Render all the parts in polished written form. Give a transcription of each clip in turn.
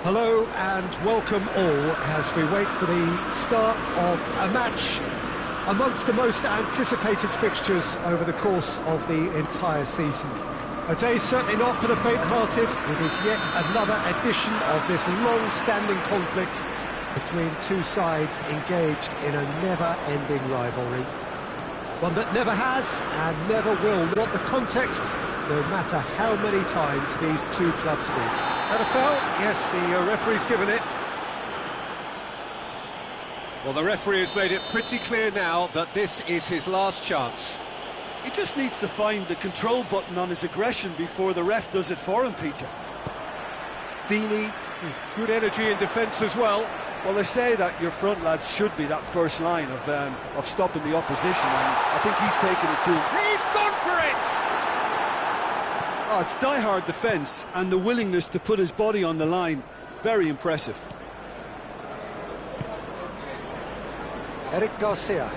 Hello and welcome all as we wait for the start of a match amongst the most anticipated fixtures over the course of the entire season. A day certainly not for the faint-hearted. It is yet another edition of this long-standing conflict between two sides engaged in a never-ending rivalry. One that never has and never will want the context, no matter how many times these two clubs meet. And a foul? Yes, the referee's given it. Well, the referee has made it pretty clear now that this is his last chance. He just needs to find the control button on his aggression before the ref does it for him, Peter. Dini with good energy in defence as well. Well, they say that your front lads should be that first line of stopping the opposition, and I think he's taken it to him. He's gone for it! Oh, it's die-hard defence and the willingness to put his body on the line. Very impressive. Eric Garcia.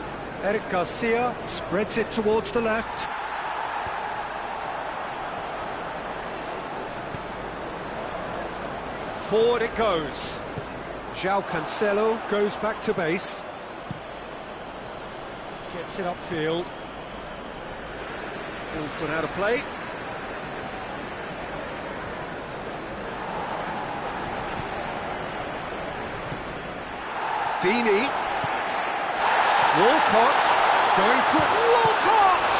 Eric Garcia spreads it towards the left. Forward it goes. João Cancelo goes back to base. Gets it upfield. Ball's gone out of play. Dini. Walcott going for Walcott!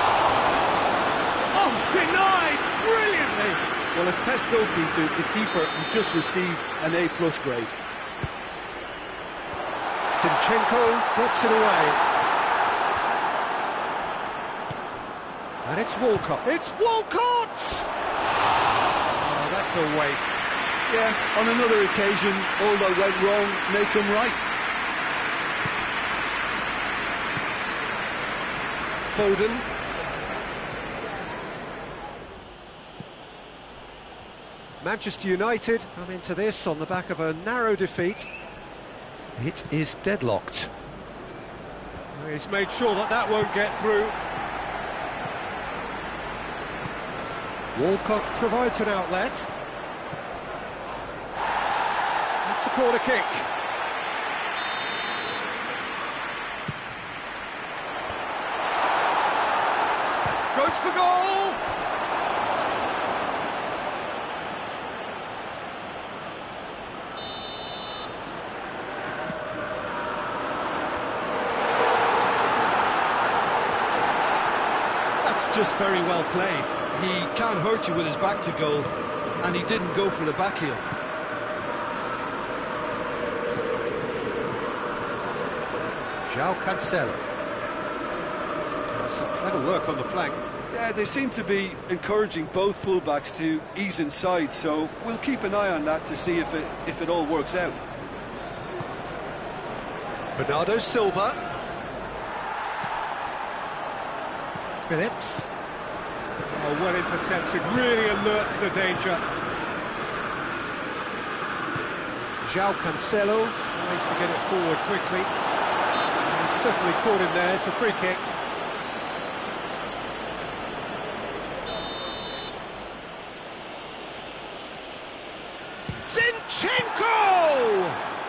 Oh, denied brilliantly! Well, as Tesco Peter, the keeper has just received an A+ grade. Zinchenko gets it away. And it's Walcott. It's Walcott! Oh, that's a waste. Yeah, on another occasion, all that went wrong may come right. Foden. Manchester United come into this on the back of a narrow defeat. It is deadlocked. He's made sure that that won't get through. Walcott provides an outlet. That's a corner kick. Goes for goal! That's just very well played. He can't hurt you with his back to goal, and he didn't go for the back heel. João Cancelo. Some clever work on the flank. Yeah, they seem to be encouraging both fullbacks to ease inside, so we'll keep an eye on that to see if it all works out. Bernardo Silva. Phillips. Oh, well intercepted, really alert to the danger. João Cancelo tries to get it forward quickly. He's certainly caught him there, it's a free kick. Zinchenko!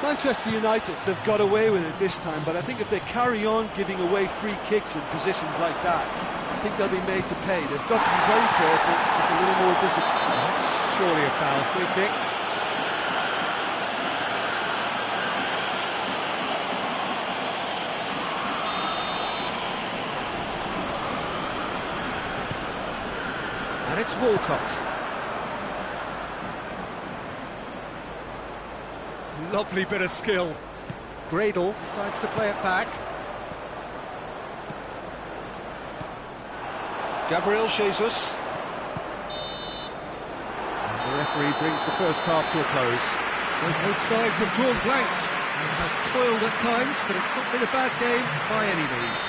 Manchester United have got away with it this time, but I think if they carry on giving away free kicks in positions like that, I think they'll be made to pay. They've got to be very careful, just a little more discipline. That's surely a foul, free kick. And it's Walcott. Lovely bit of skill. Gradle decides to play it back. Gabriel Jesus. And the referee brings the first half to a close. Well, both sides have drawn blanks and have toiled at times, but it's not been a bad game by any means.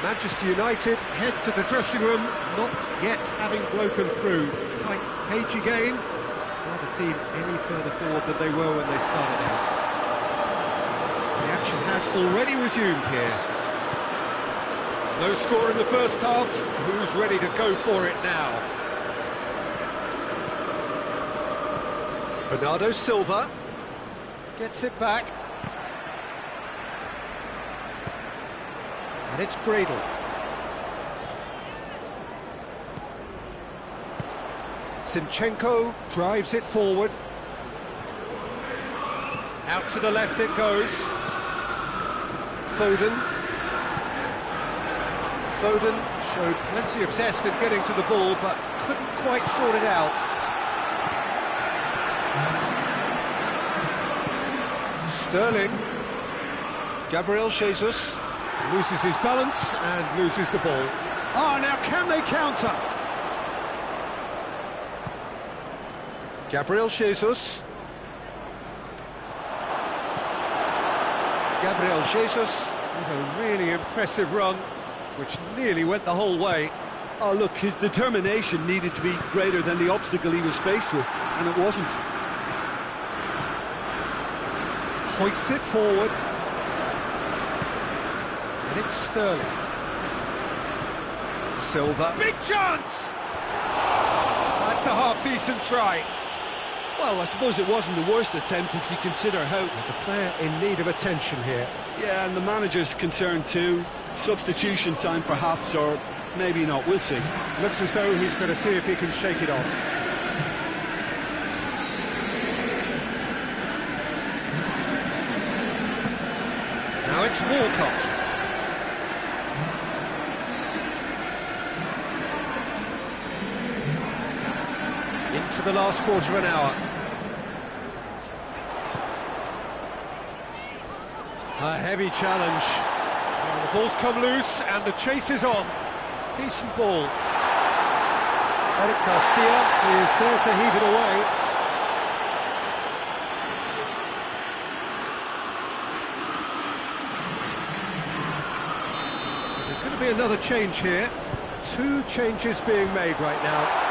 Manchester United head to the dressing room, not yet having broken through. Tight, cagey game. Neither team any further forward than they were when they started out. The action has already resumed here. No score in the first half. Who's ready to go for it now? Bernardo Silva gets it back. And it's Gradle. Zinchenko drives it forward. Out to the left it goes. Foden showed plenty of zest in getting to the ball, but couldn't quite sort it out. Sterling. Gabriel Jesus loses his balance and loses the ball. Ah, now can they counter? Gabriel Jesus. Gabriel Jesus with a really impressive run, which nearly went the whole way. Oh, look, his determination needed to be greater than the obstacle he was faced with, and it wasn't. Hoists it forward. And it's Sterling. Silva. Big chance! That's a half-decent try. Well, I suppose it wasn't the worst attempt if you consider how... There's a player in need of attention here. Yeah, and the manager's concerned too. Substitution time perhaps, or maybe not, we'll see. Looks as though he's going to see if he can shake it off. Now it's Walcott. Into the last quarter of an hour. A heavy challenge. Well, the ball's come loose and the chase is on. Decent ball. Eric Garcia is there to heave it away. There's going to be another change here. 2 changes being made right now.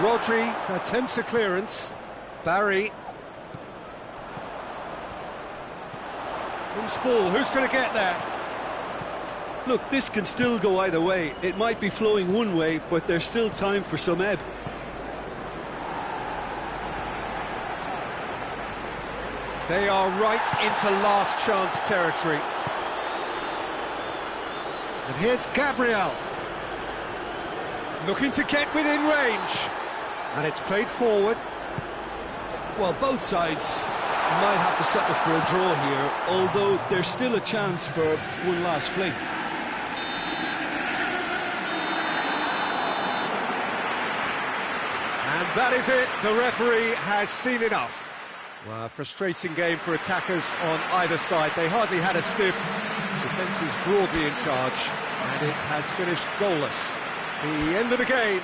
Rodri attempts a clearance. Barry. Who's ball? Who's going to get there? Look, this can still go either way. It might be flowing one way, but there's still time for some ebb. They are right into last chance territory. And here's Gabriel. Looking to get within range. And it's played forward. Well, both sides might have to settle for a draw here, although there's still a chance for one last fling. And that is it. The referee has seen enough. Well, a frustrating game for attackers on either side. They hardly had a sniff. Defence is broadly in charge, and it has finished goalless. The end of the game.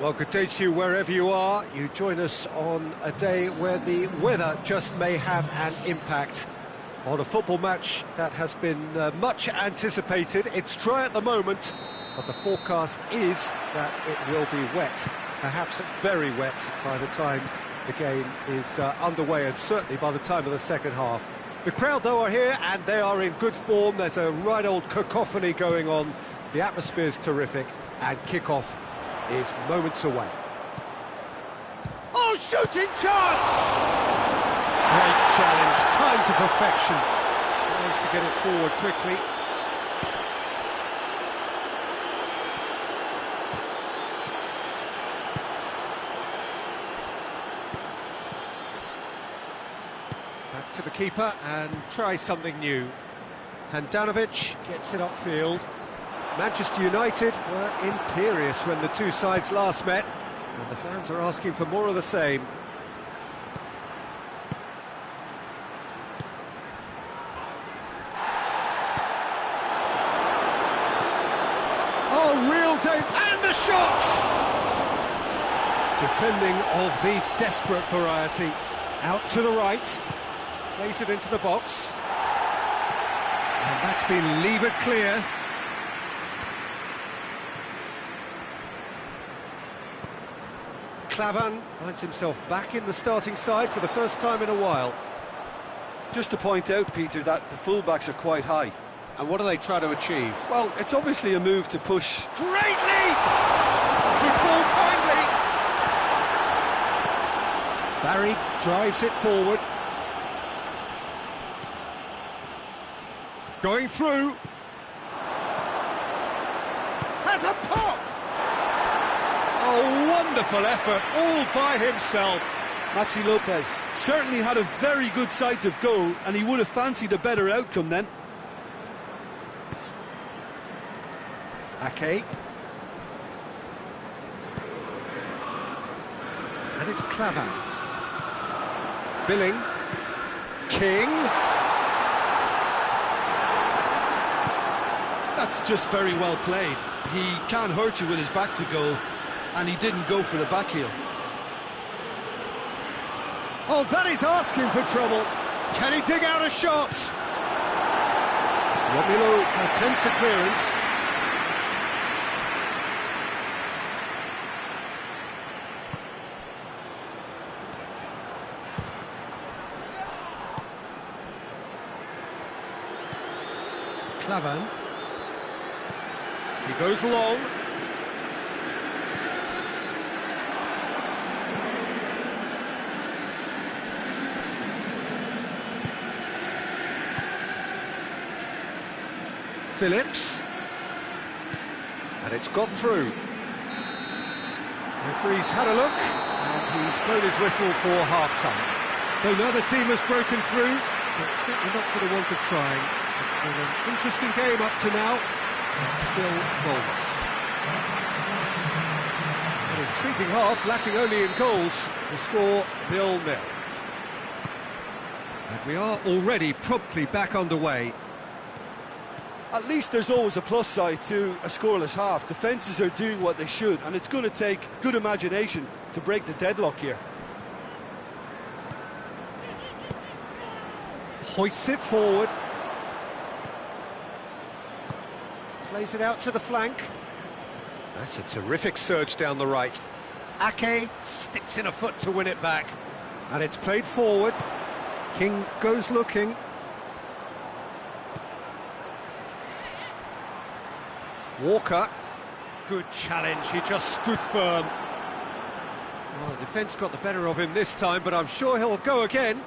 Well, good day to you wherever you are. You join us on a day where the weather just may have an impact on a football match that has been much anticipated. It's dry at the moment, but the forecast is that it will be wet, perhaps very wet by the time the game is underway, and certainly by the time of the second half. The crowd, though, are here, and they are in good form. There's a right old cacophony going on. The atmosphere's terrific, and kick-off is moments away. Oh, shooting chance! Great challenge, time to perfection. Tries to get it forward quickly. Back to the keeper and try something new. Handanovic gets it upfield. Manchester United were imperious when the two sides last met, and the fans are asking for more of the same. Oh, real danger, and the shot! Defending of the desperate variety. Out to the right, plays it into the box. And that's been levered clear. Clavan finds himself back in the starting side for the first time in a while. Just to point out, Peter, that the fullbacks are quite high. And what do they try to achieve? Well, it's obviously a move to push. Great leap! Good ball kindly! Barry drives it forward. Going through. Has a pop! Oh, wonderful effort, all by himself. Maxi Lopez certainly had a very good sight of goal, and he would have fancied a better outcome then. Ake. And it's Clavan. Billing. King. That's just very well played. He can't hurt you with his back to goal, and he didn't go for the back heel. Oh, that is asking for trouble. Can he dig out a shot? Romelu attempts a clearance. Clavan. He goes long. Phillips, and it's got through. Referee's had a look, and he's blown his whistle for half-time. So now the team has broken through, but certainly not for the want of trying. It's been an interesting game up to now, but still goalless. An intriguing half, lacking only in goals. The score 0-0. And we are already promptly back underway. At least there's always a plus side to a scoreless half. Defences are doing what they should, and it's going to take good imagination to break the deadlock here. Hoists it forward. Plays it out to the flank. That's a terrific surge down the right. Ake sticks in a foot to win it back. And it's played forward. King goes looking. Walker, good challenge, he just stood firm. Well, the defence got the better of him this time, but I'm sure he'll go again.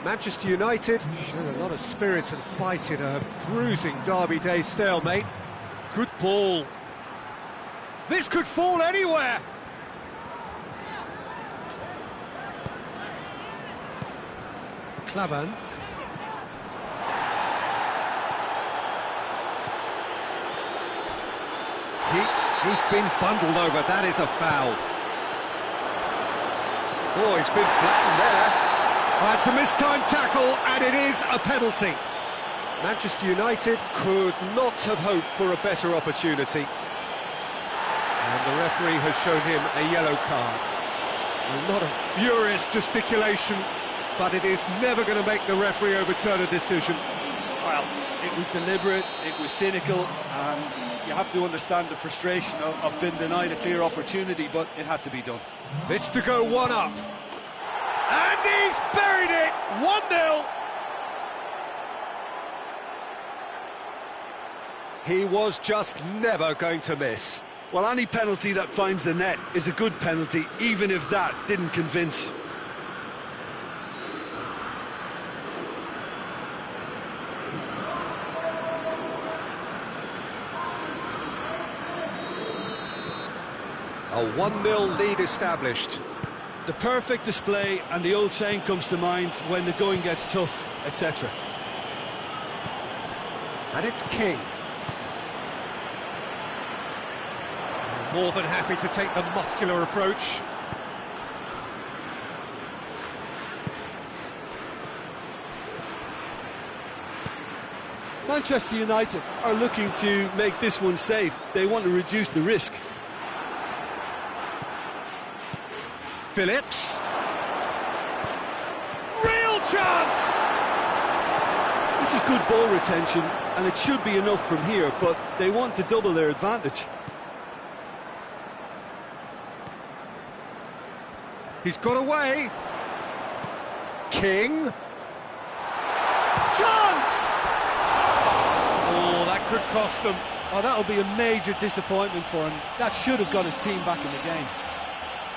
Manchester United showed a lot of spirit and fight in a bruising Derby Day stalemate. Good ball. This could fall anywhere. Clavan. He's been bundled over. That is a foul. Oh, he's been flattened there. That's a mistimed tackle, and it is a penalty. Manchester United could not have hoped for a better opportunity. And the referee has shown him a yellow card. A lot of furious gesticulation, but it is never going to make the referee overturn a decision. Well, it was deliberate, it was cynical, and you have to understand the frustration of being denied a clear opportunity, but it had to be done. This to go one up. And he's buried it! 1-0! He was just never going to miss. Well, any penalty that finds the net is a good penalty, even if that didn't convince. A 1-0 lead established. The perfect display, and the old saying comes to mind, when the going gets tough, etc. And it's King. More than happy to take the muscular approach. Manchester United are looking to make this one safe. They want to reduce the risk. Phillips. Real chance! This is good ball retention, and it should be enough from here, but they want to double their advantage. He's got away. King. Chance! Oh, that could cost them. Oh, that'll be a major disappointment for him. That should have got his team back in the game.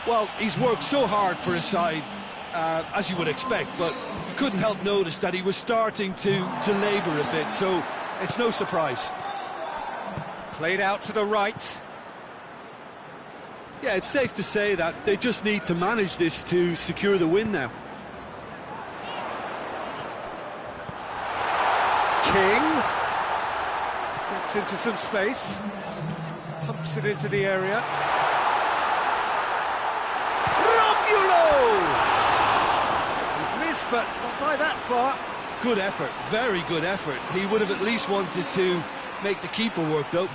Well, he's worked so hard for his side, as you would expect, but you couldn't help notice that he was starting to labour a bit, so it's no surprise. Played out to the right. Yeah, it's safe to say that they just need to manage this to secure the win now. King gets into some space, pumps it into the area. He's missed, but not by that far. Good effort, very good effort. He would have at least wanted to make the keeper work, though.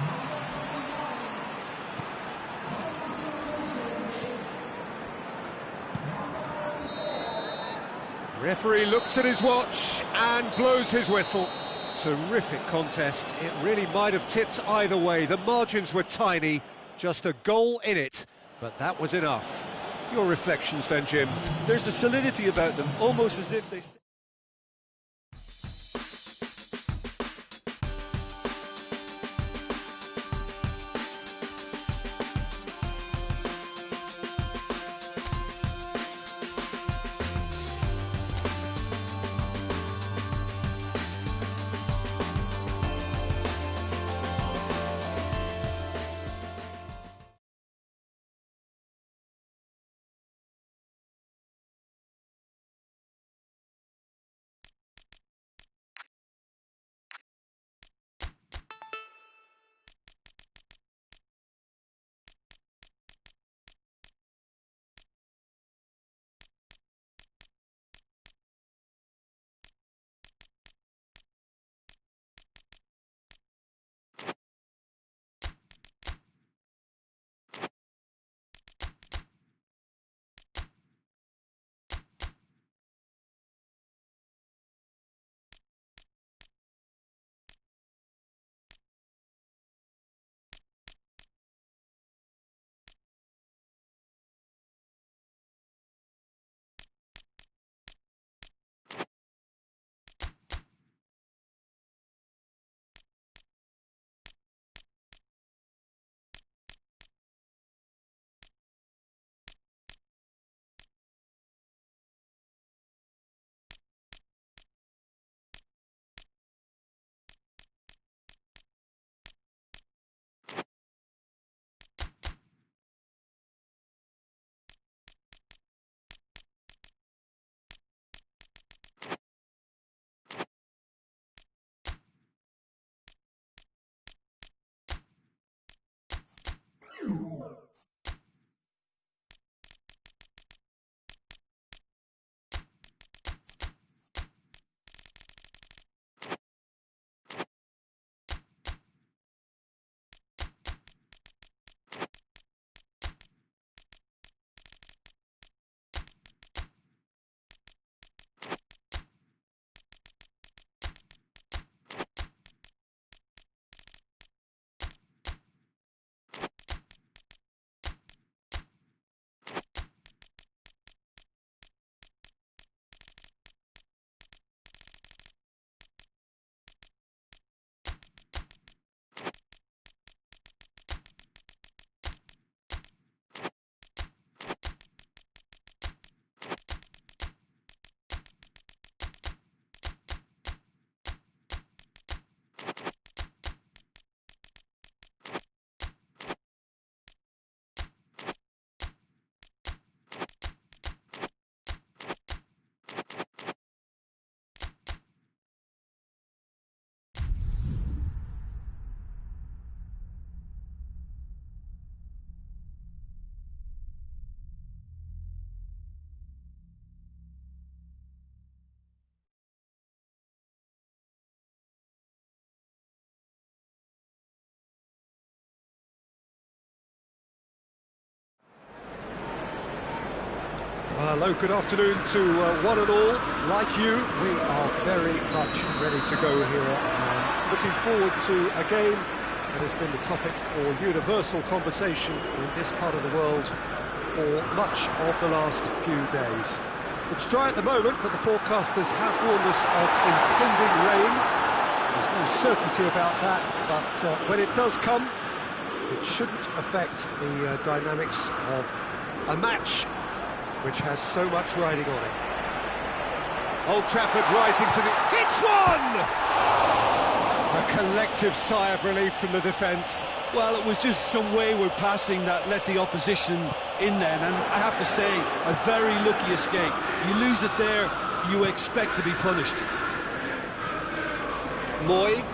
Referee looks at his watch and blows his whistle. Terrific contest. It really might have tipped either way. The margins were tiny, just a goal in it, but that was enough. Your reflections then, Jim? There's a solidity about them, almost as if they... Hello, good afternoon to one and all. Like you, we are very much ready to go here. Looking forward to a game that has been the topic for universal conversation in this part of the world for much of the last few days. It's dry at the moment, but the forecasters have warned us of impending rain. There's no certainty about that, but when it does come, it shouldn't affect the dynamics of a match which has so much riding on it. Old Trafford rising to the... Hits one! A collective sigh of relief from the defence. Well, it was just some wayward passing that let the opposition in then, and I have to say, a very lucky escape. You lose it there, you expect to be punished. Moy.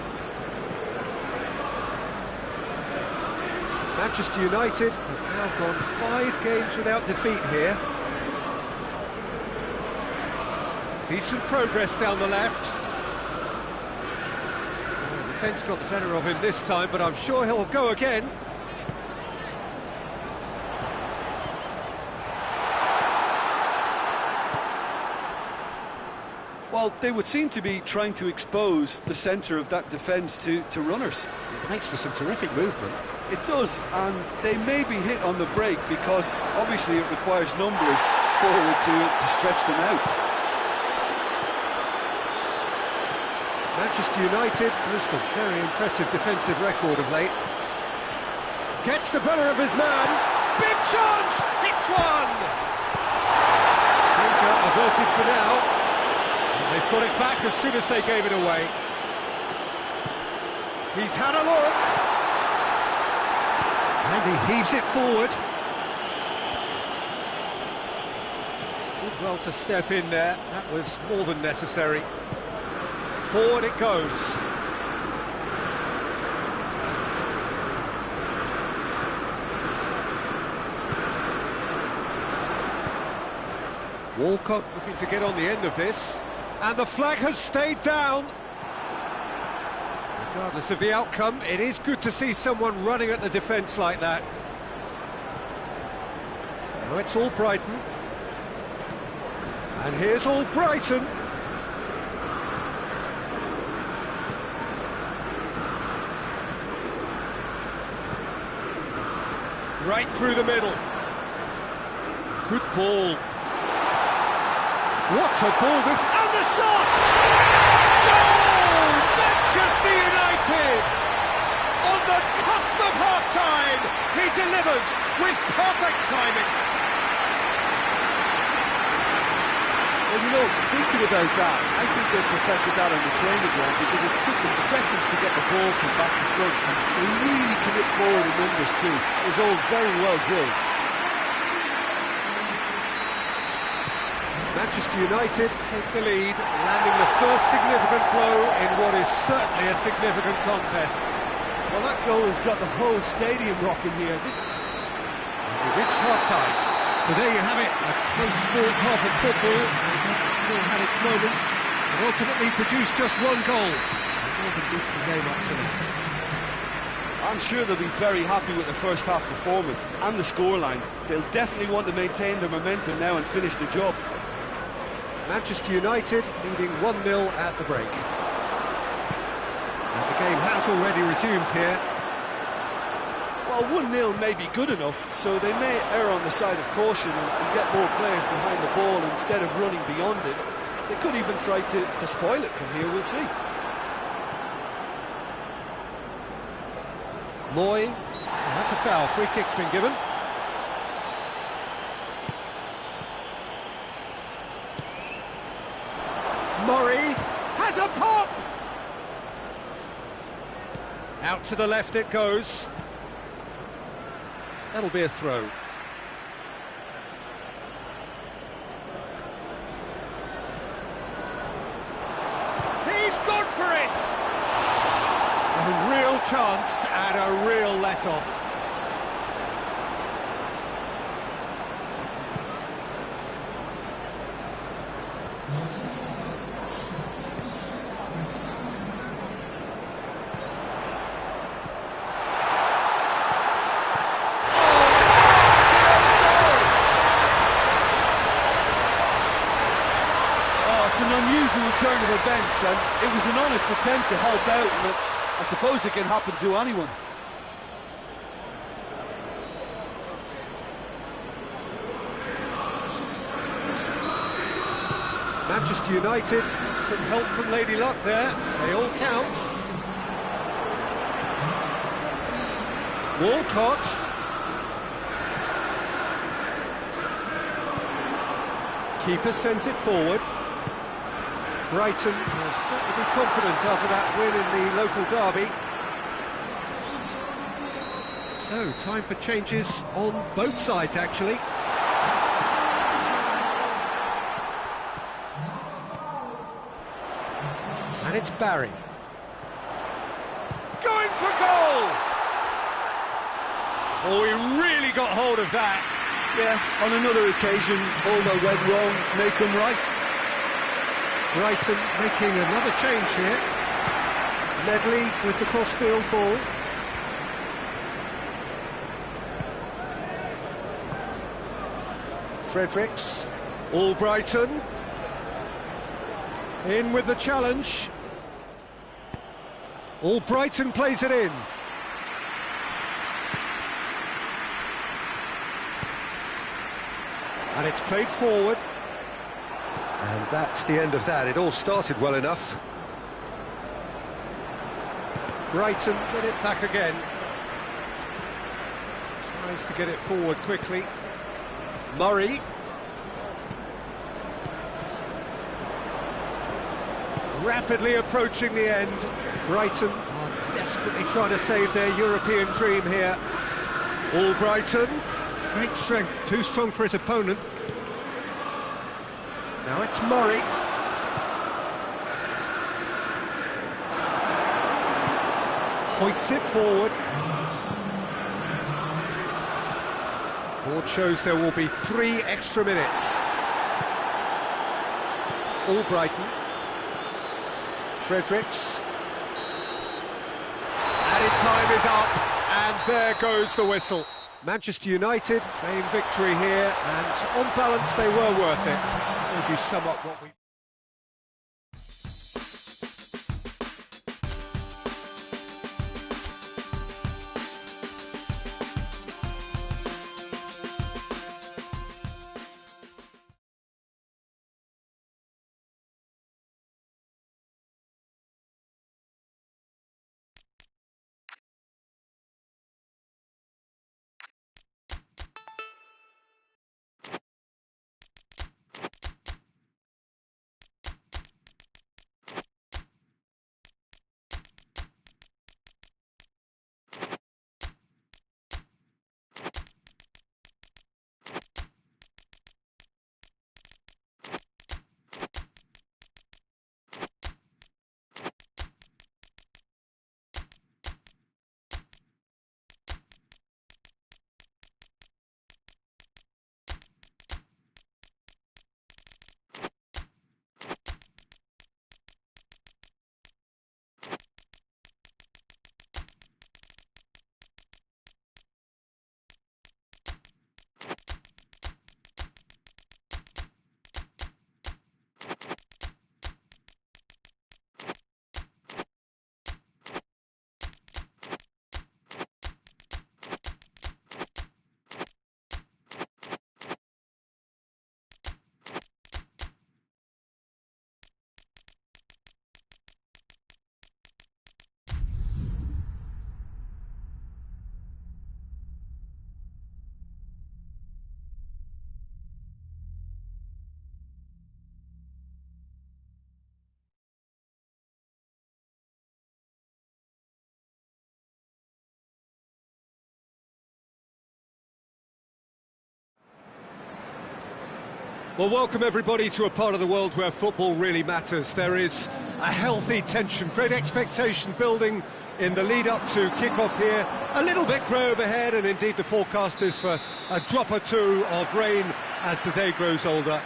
Manchester United have now gone 5 games without defeat here. Decent progress down the left. The defence got the better of him this time, but I'm sure he'll go again. Well, they would seem to be trying to expose the centre of that defence to runners. It makes for some terrific movement. It does, and they may be hit on the break because obviously it requires numbers forward to stretch them out. Manchester United boast a very impressive defensive record of late. Gets the better of his man. Big chance! Hits one! Danger averted for now. They've got it back as soon as they gave it away. He's had a look. And he heaves it forward. Did well to step in there. That was more than necessary. Forward it goes. Walcott looking to get on the end of this. And the flag has stayed down. Regardless of the outcome, it is good to see someone running at the defence like that. Now it's all Brighton. And here's all Brighton. Right through the middle. Good ball. What a ball this... And the shot! Goal! Manchester United! On the cusp of half-time, he delivers with perfect timing. Well, you know, thinking about that, I think they perfected that on the training ground because it took them seconds to get the ball from back to front. They really commit forward in numbers too. It was all very well drilled. Manchester United take the lead, landing the first significant blow in what is certainly a significant contest. Well, that goal has got the whole stadium rocking here. We've reached half-time. So there you have it, a close-fought half of football. Still had its moments, and ultimately produced just one goal. More than this the game up to them. I'm sure they'll be very happy with the first half performance and the scoreline. They'll definitely want to maintain their momentum now and finish the job. Manchester United leading 1-0 at the break. And the game has already resumed here. Well, 1-0 may be good enough, so they may err on the side of caution and get more players behind the ball instead of running beyond it. They could even try to spoil it from here, we'll see. Moy, oh, that's a foul, free kick's been given. Murray has a pop! Out to the left it goes. That'll be a throw. He's gone for it! A real chance and a real let-off. chance, and it was an honest attempt to help out, and I suppose it can happen to anyone. Manchester United, some help from Lady Luck there, they all count. Walcott. Keeper sends it forward. Brighton will certainly be confident after that win in the local derby. So, time for changes on both sides, actually. And it's Barry. Going for goal! Oh, he really got hold of that. Yeah, on another occasion, all that went wrong may come right. Brighton making another change here. Medley with the cross-field ball. Fredericks. All Brighton. In with the challenge. All Brighton plays it in. And it's played forward. And that's the end of that. It all started well enough. Brighton get it back again. Tries to get it forward quickly. Murray. Rapidly approaching the end. Brighton are desperately trying to save their European dream here. All Brighton. Great strength, too strong for his opponent. Now it's Murray. Hoists it forward. Board shows there will be 3 extra minutes. All Brighton. Fredericks. Added time is up, and there goes the whistle. Manchester United claim victory here, and on balance they were worth it. Maybe sum up what we... Well, welcome everybody to a part of the world where football really matters. There is a healthy tension, great expectation building in the lead-up to kick-off here. A little bit grey overhead, and indeed the forecast is for a drop or two of rain as the day grows older.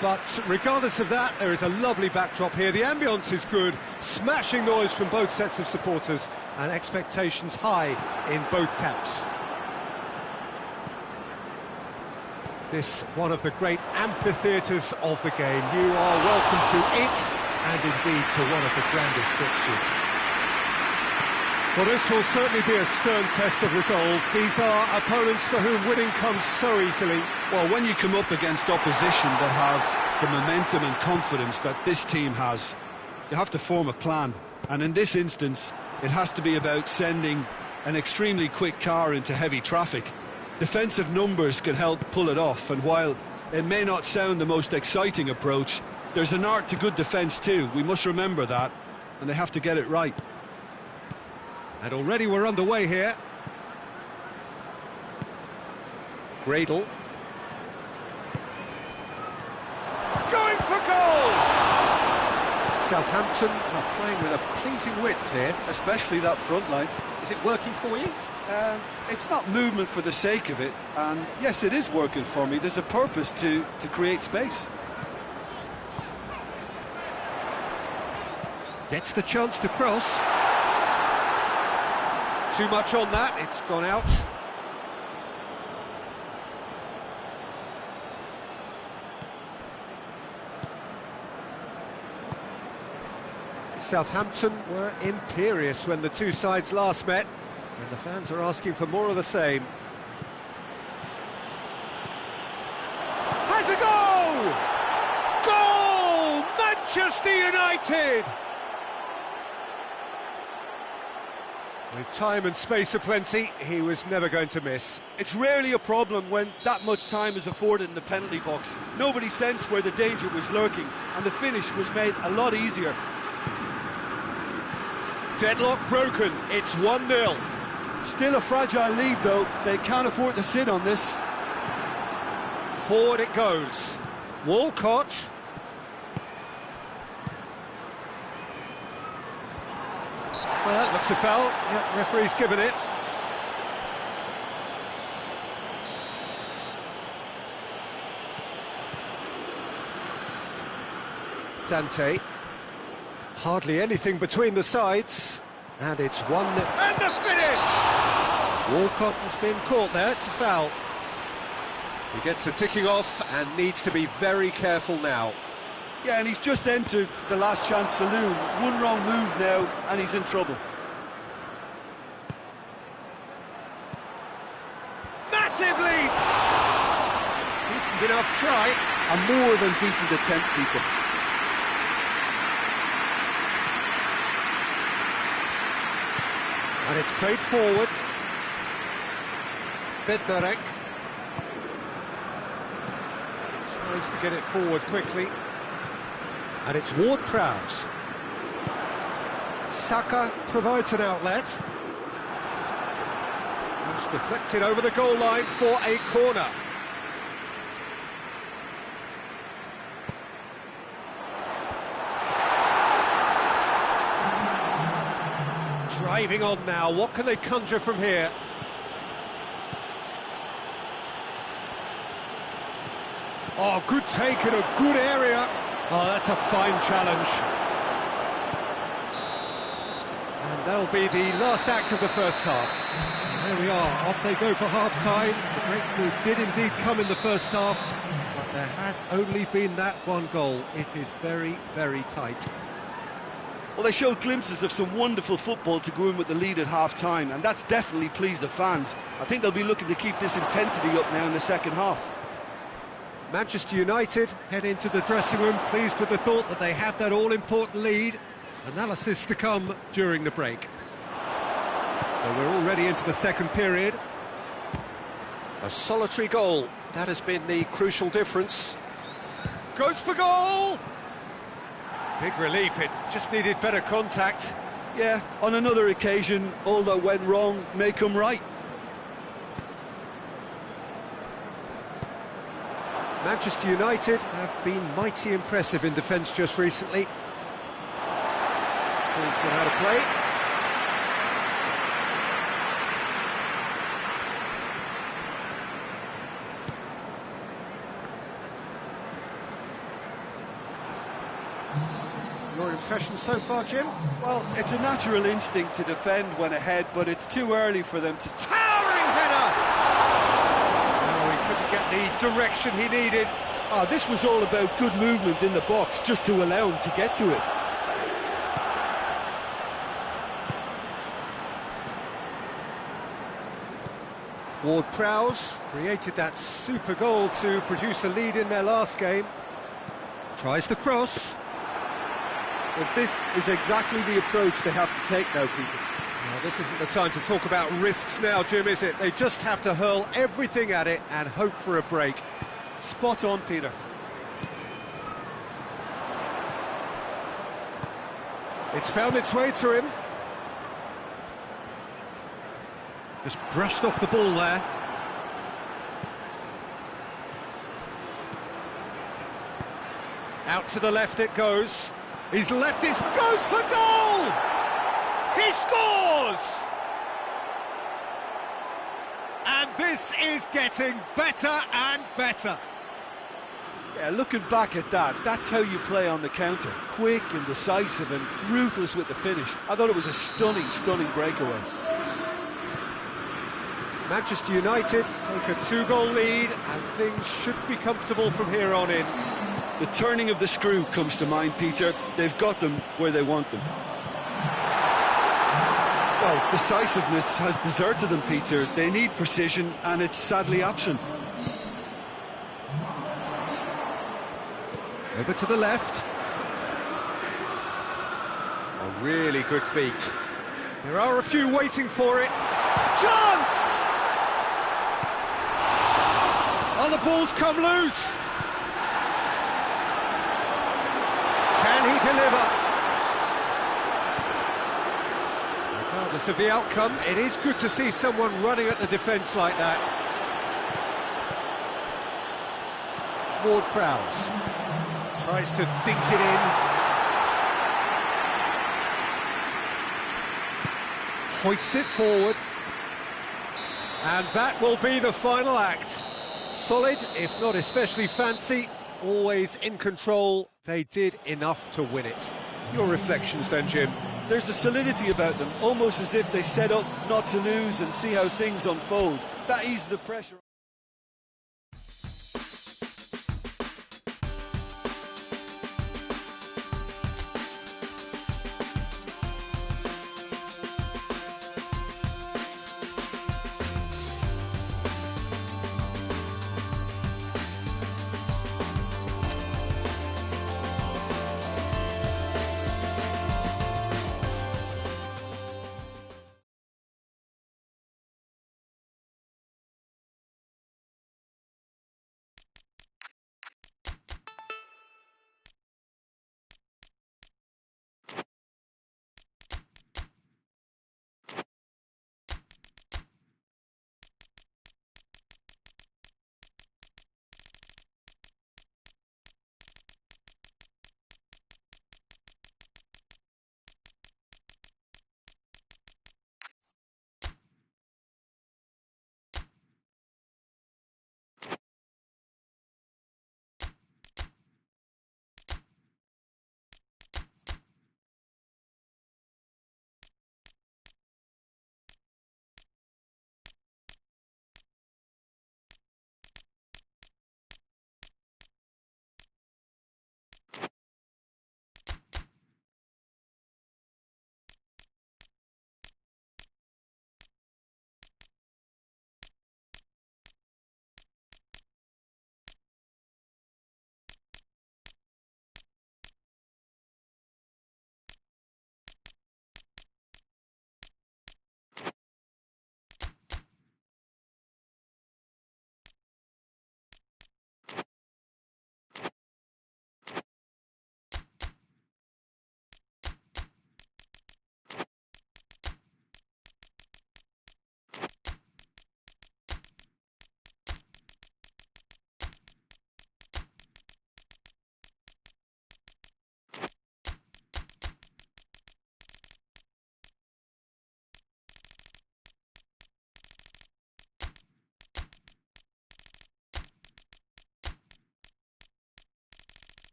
But regardless of that, there is a lovely backdrop here. The ambience is good, smashing noise from both sets of supporters, and expectations high in both camps. This one of the great amphitheatres of the game. You are welcome to it and indeed to one of the grandest fixtures. Well, this will certainly be a stern test of resolve. These are opponents for whom winning comes so easily. Well, when you come up against opposition that have the momentum and confidence that this team has, you have to form a plan. And in this instance, it has to be about sending an extremely quick car into heavy traffic. Defensive numbers can help pull it off, and while it may not sound the most exciting approach, there's an art to good defence too. We must remember that, and they have to get it right. And already we're underway here. Gradle. Going for goal! Southampton are playing with a pleasing width here. Especially that front line. Is it working for you? It's not movement for the sake of it, and yes, it is working for me. There's a purpose to create space. Gets the chance to cross. Too much on that, it's gone out. Southampton were imperious when the two sides last met, and the fans are asking for more of the same. Has a goal! Goal! Manchester United! With time and space aplenty, he was never going to miss. It's rarely a problem when that much time is afforded in the penalty box. Nobody sensed where the danger was lurking, and the finish was made a lot easier. Deadlock broken, it's 1-0. Still a fragile lead though, they can't afford to sit on this. Forward it goes. Walcott. Well, that looks a foul. Yep, referee's given it. Dante. Hardly anything between the sides. And it's 1-0. And the finish! Walcott has been caught there, it's a foul. He gets a ticking off and needs to be very careful now. Yeah, and he's just entered the last chance saloon. One wrong move now, and he's in trouble. Massive leap! Decent enough try. A more than decent attempt, Peter. And it's played forward. Bednarek tries to get it forward quickly. And it's Ward-Prowse. Saka provides an outlet. Just deflected over the goal line for a corner. Driving on now, what can they conjure from here? Oh, good take in a good area. Oh, that's a fine challenge. And that'll be the last act of the first half. There we are, off they go for half-time. The breakthrough did indeed come in the first half, but there has only been that one goal. It is very, very tight. Well, they showed glimpses of some wonderful football to go in with the lead at half-time, and that's definitely pleased the fans. I think they'll be looking to keep this intensity up now in the second half. Manchester United head into the dressing room pleased with the thought that they have that all-important lead. Analysis to come during the break. So we're already into the second period. A solitary goal, that has been the crucial difference. Goes for goal! Big relief, it just needed better contact. Yeah, on another occasion, all that went wrong may come right. Manchester United have been mighty impressive in defence just recently. Ball's gone out of play. Your impressions so far, Jim? Well, it's a natural instinct to defend when ahead, but it's too early for them to... Towering header! Oh, he couldn't get the direction he needed. This was all about good movement in the box, just to allow him to get to it. Ward-Prowse created that super goal to produce a lead in their last game. Tries the cross. Well, this is exactly the approach they have to take now, Peter. Now, this isn't the time to talk about risks now, Jim, is it? They just have to hurl everything at it and hope for a break. Spot on, Peter. It's found its way to him. Just brushed off the ball there. Out to the left it goes. He's left his... goes for goal! He scores! And this is getting better and better. Yeah, looking back at that, that's how you play on the counter. Quick and decisive and ruthless with the finish. I thought it was a stunning, stunning breakaway. Manchester United take a 2-goal lead and things should be comfortable from here on in. The turning of the screw comes to mind, Peter. They've got them where they want them. Well, decisiveness has deserted them, Peter. They need precision, and it's sadly absent. Over to the left. A really good feat. There are a few waiting for it. Chance! Oh, the ball's come loose. Can he deliver? Regardless of the outcome, it is good to see someone running at the defence like that. Ward-Prowse tries to dink it in. Hoists it forward. And that will be the final act. Solid, if not especially fancy, always in control. They did enough to win it. Your reflections then, Jim? There's a solidity about them, almost as if they set up not to lose and see how things unfold. That eased the pressure.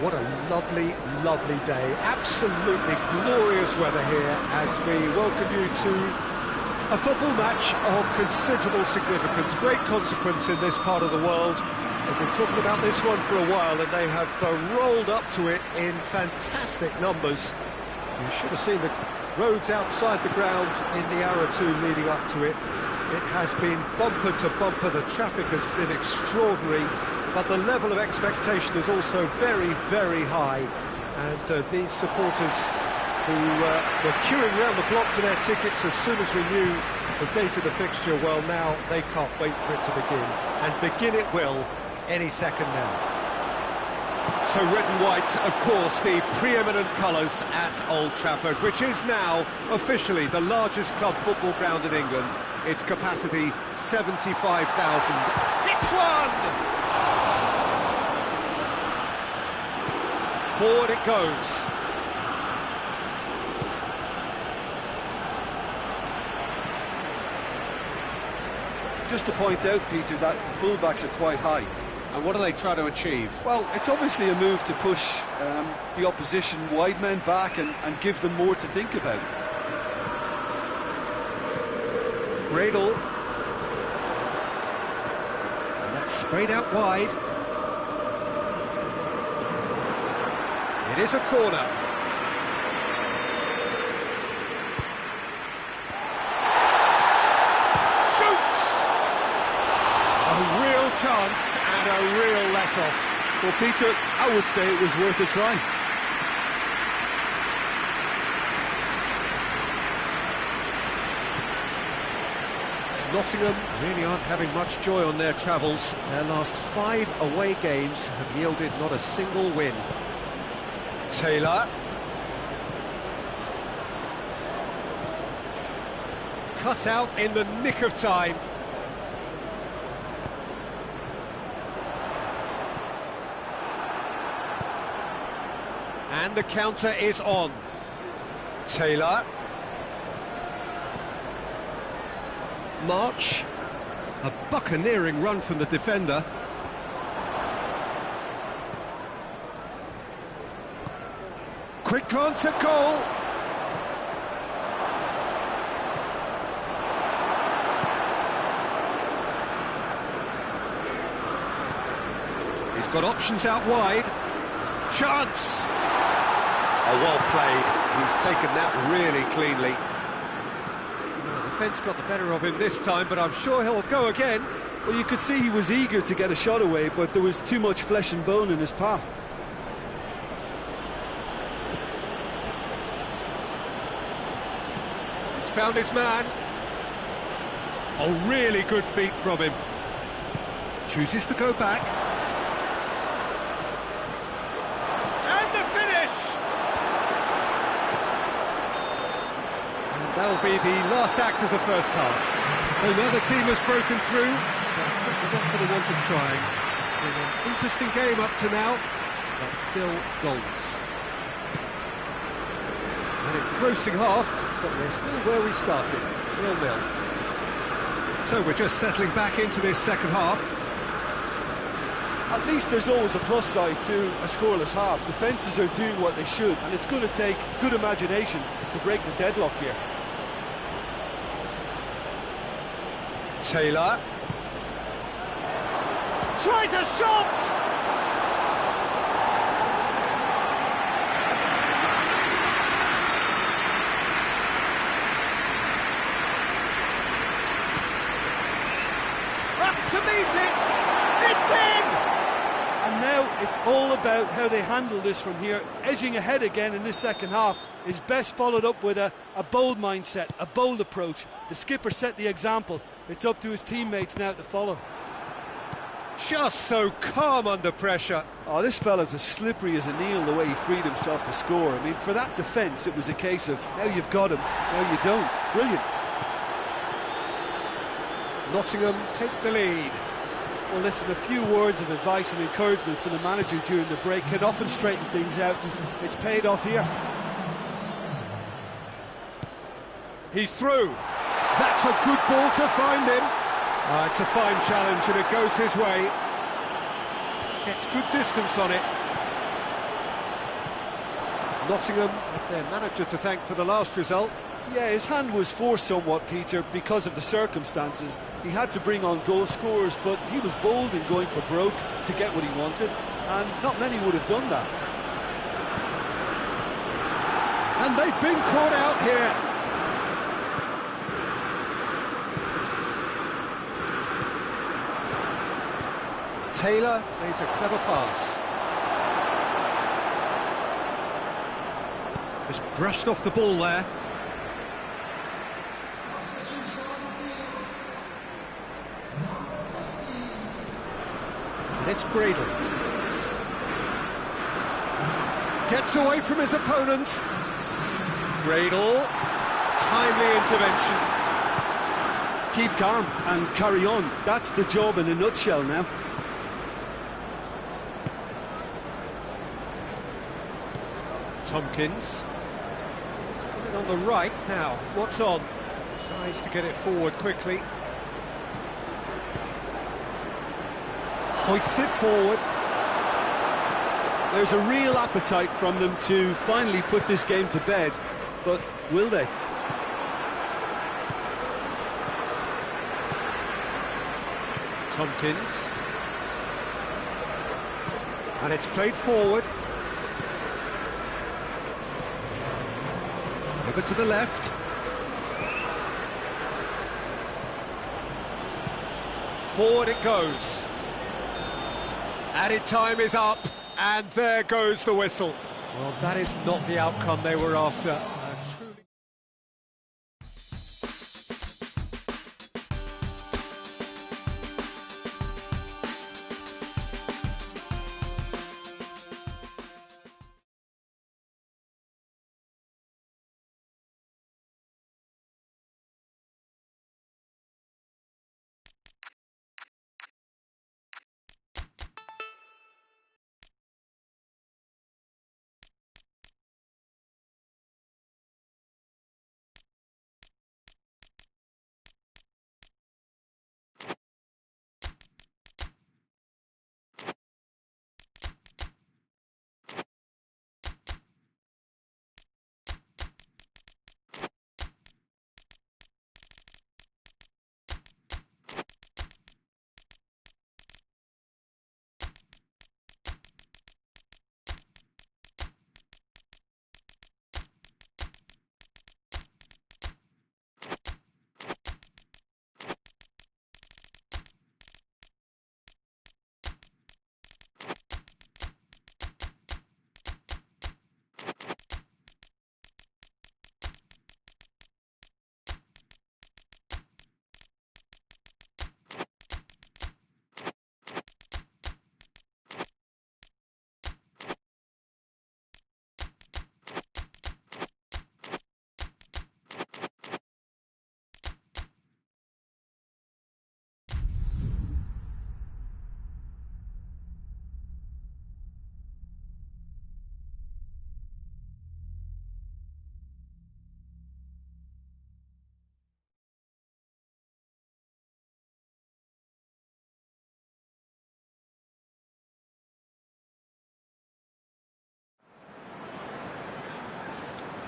What a lovely, lovely day. Absolutely glorious weather here as we welcome you to a football match of considerable significance, great consequence in this part of the world. We've been talking about this one for a while and they have rolled up to it in fantastic numbers. You should have seen the roads outside the ground in the hour or two leading up to it. It has been bumper to bumper, the traffic has been extraordinary, but the level of expectation is also very, very high. And these supporters who were queuing around the block for their tickets as soon as we knew the date of the fixture, well, now they can't wait for it to begin. And begin it will any second now. So red and white, of course, the preeminent colours at Old Trafford, which is now officially the largest club football ground in England. Its capacity, 75,000. Hits one! Forward it goes. Just to point out, Peter, that the fullbacks are quite high. And what are they trying to achieve? Well, it's obviously a move to push the opposition wide men back and give them more to think about. Gradle. And that's sprayed out wide. It is a corner. Chance and a real let-off. Well, Peter, I would say it was worth a try. Nottingham really aren't having much joy on their travels. Their last 5 away games have yielded not a single win. Taylor. Cut out in the nick of time. And the counter is on. Taylor. March. A buccaneering run from the defender. Quick glance at goal. He's got options out wide. Chance! Oh, well played. He's taken that really cleanly. Well, the defence got the better of him this time, but I'm sure he'll go again. Well, you could see he was eager to get a shot away, but there was too much flesh and bone in his path. He's found his man. Oh, really good feet from him. Chooses to go back. That'll be the last act of the first half. So now the team has broken through. They're certainly not going to want to try. Been an interesting game up to now, but still goalless. An engrossing half, but we're still where we started, 0-0. So we're just settling back into this second half. At least there's always a plus side to a scoreless half. Defences are doing what they should, and it's going to take good imagination to break the deadlock here. Taylor tries a shot! Up to meet it! It's in! And now it's all about how they handle this from here. Edging ahead again in this second half is best followed up with a bold mindset, a bold approach. The skipper set the example. It's up to his teammates now to follow. Just so calm under pressure. Oh, this fella's as slippery as an eel the way he freed himself to score. I mean, for that defence, it was a case of now you've got him, now you don't. Brilliant. Nottingham take the lead. Well, listen, a few words of advice and encouragement from the manager during the break can often straighten things out. It's paid off here. He's through. That's a good ball to find him. It's a fine challenge and it goes his way. Gets good distance on it. Nottingham have their manager to thank for the last result. Yeah, his hand was forced somewhat, Peter, because of the circumstances. He had to bring on goal scorers, but he was bold in going for broke to get what he wanted, and not many would have done that. And they've been caught out here. Taylor plays a clever pass. Just brushed off the ball there. And it's Gradle. Gets away from his opponent. Gradle. Timely intervention. Keep calm and carry on. That's the job in a nutshell now. Tompkins. He's put it on the right now. What's on? Tries to get it forward quickly. Hoists it forward. There's a real appetite from them to finally put this game to bed, but will they? Tompkins. And it's played forward. Over to the left. Forward it goes. Added time is up, and there goes the whistle. Well, that is not the outcome they were after. Truly.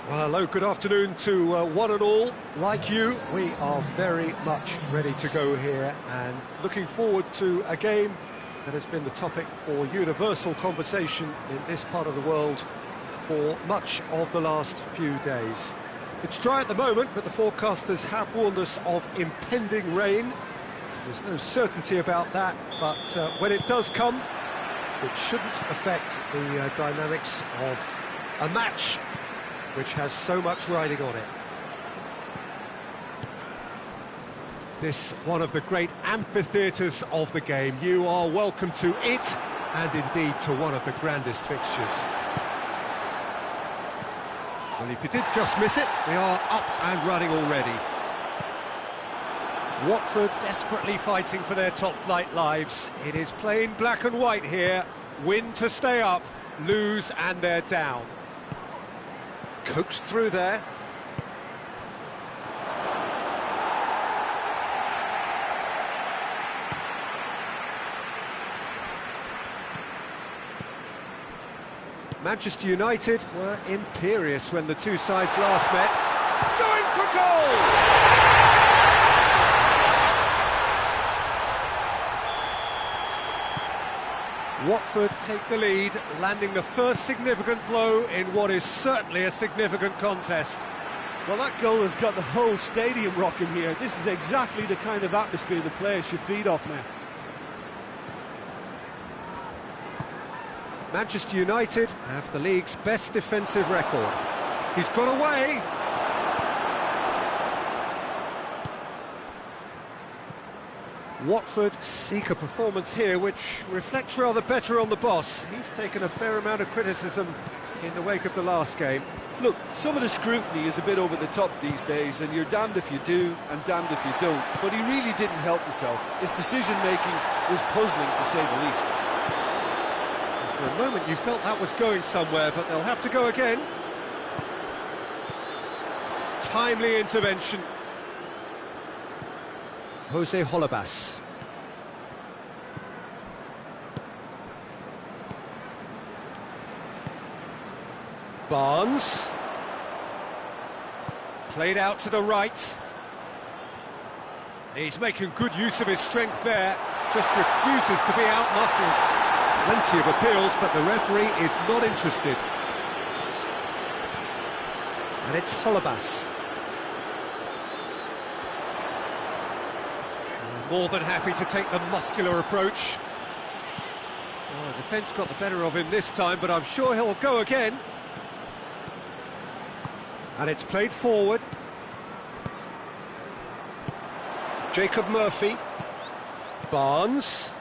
Well, hello, good afternoon to one and all. Like you, we are very much ready to go here and looking forward to a game that has been the topic for universal conversation in this part of the world for much of the last few days. It's dry at the moment, but the forecasters have warned us of impending rain. There's no certainty about that, but when it does come, it shouldn't affect the dynamics of a match which has so much riding on it. This one of the great amphitheatres of the game. You are welcome to it, and indeed to one of the grandest fixtures. Well, if you did just miss it, we are up and running already. Watford desperately fighting for their top-flight lives. It is plain black and white here. Win to stay up, lose and they're down. Coaxed through there. Manchester United were imperious when the two sides last met. Going for goal! Watford take the lead, landing the first significant blow in what is certainly a significant contest. Well, that goal has got the whole stadium rocking here. This is exactly the kind of atmosphere the players should feed off now. Manchester United have the league's best defensive record. He's got away! Watford seek a performance here which reflects rather better on the boss. He's taken a fair amount of criticism in the wake of the last game. Look, some of the scrutiny is a bit over the top these days, and you're damned if you do and damned if you don't. But he really didn't help himself. His decision-making was puzzling, to say the least. For a moment you felt that was going somewhere, but they'll have to go again. Timely intervention. Jose Holebas. Barnes. Played out to the right. He's making good use of his strength there. Just refuses to be out-muscled. Plenty of appeals, but the referee is not interested. And it's Holebas. More than happy to take the muscular approach. Well, the defence got the better of him this time, but I'm sure he'll go again. And it's played forward. Jacob Murphy. Barnes.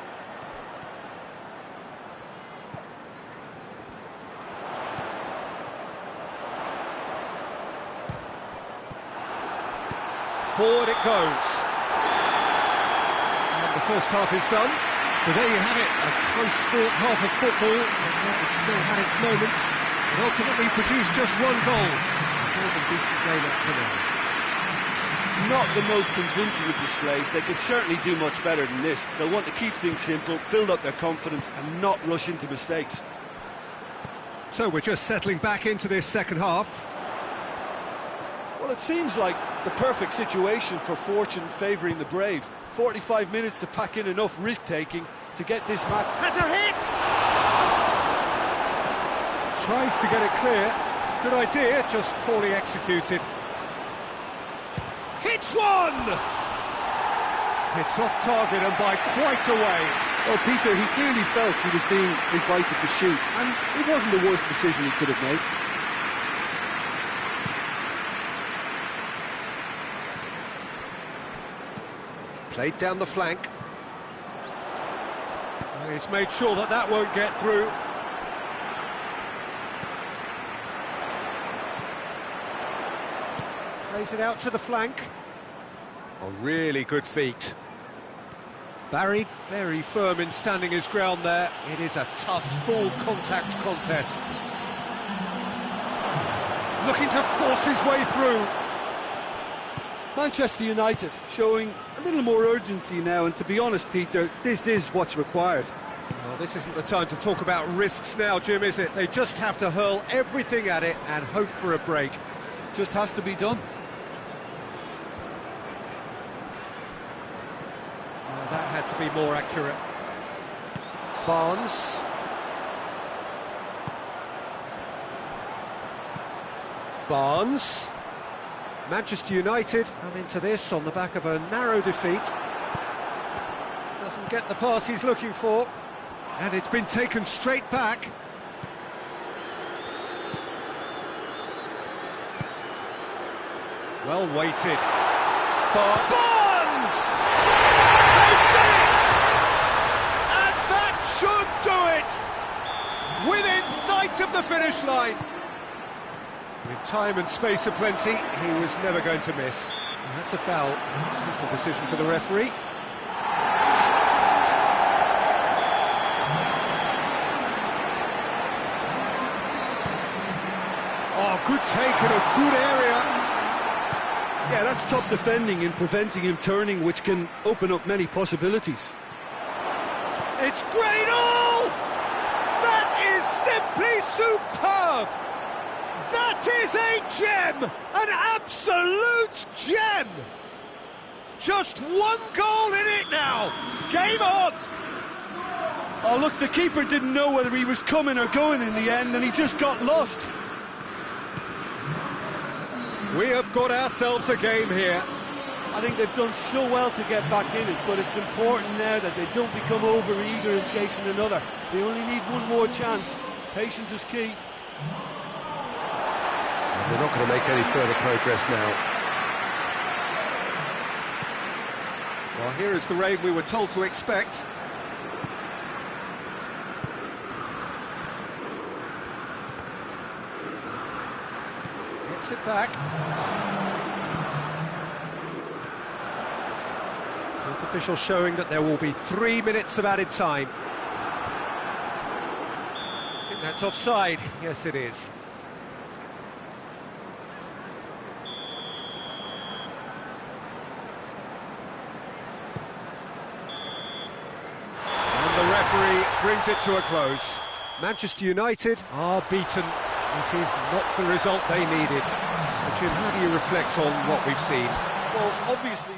Forward it goes. And the first half is done. So there you have it, a close-fought half of football, and it still had its moments. It ultimately produced just one goal. More than decent game up to now. Not the most convincing of displays. They could certainly do much better than this. They'll want to keep things simple, build up their confidence and not rush into mistakes. So we're just settling back into this second half. Well, it seems like the perfect situation for fortune favouring the brave. 45 minutes to pack in enough risk-taking to get this match. Has a hit! Tries to get it clear. Good idea, just poorly executed. Hits one! Hits off target and by quite a way. Well, Peter, he clearly felt he was being invited to shoot, and it wasn't the worst decision he could have made. Played down the flank. He's made sure that that won't get through. Plays it out to the flank. Oh, really good feet. Barry, very firm in standing his ground there. It is a tough, full-contact contest. Looking to force his way through. Manchester United showing a little more urgency now, and to be honest, Peter, this is what's required. Well, this isn't the time to talk about risks now, Jim, is it? They just have to hurl everything at it and hope for a break. Just has to be done. Well, that had to be more accurate. Barnes. Barnes. Manchester United come into this on the back of a narrow defeat. Doesn't get the pass he's looking for. And it's been taken straight back. Well weighted. Barnes! They've done it! And that should do it! Within sight of the finish line. With time and space aplenty, he was never going to miss. And that's a foul. Simple decision for the referee. Oh, good take in a good area. Yeah, that's top defending and preventing him turning, which can open up many possibilities. It's great! Oh! That is simply superb! That is a gem! An absolute gem! Just one goal in it now! Game on! Oh, look, the keeper didn't know whether he was coming or going in the end, and he just got lost. We have got ourselves a game here. I think they've done so well to get back in it, but it's important now that they don't become over-eager in chasing another. They only need one more chance. Patience is key. We're not going to make any further progress now. Well, here is the rain we were told to expect. Gets it back. Fourth official showing that there will be 3 minutes of added time. I think that's offside. Yes, it is. Brings it to a close. Manchester United are beaten. It is not the result they needed. So, Jim, how do you reflect on what we've seen? Well, obviously...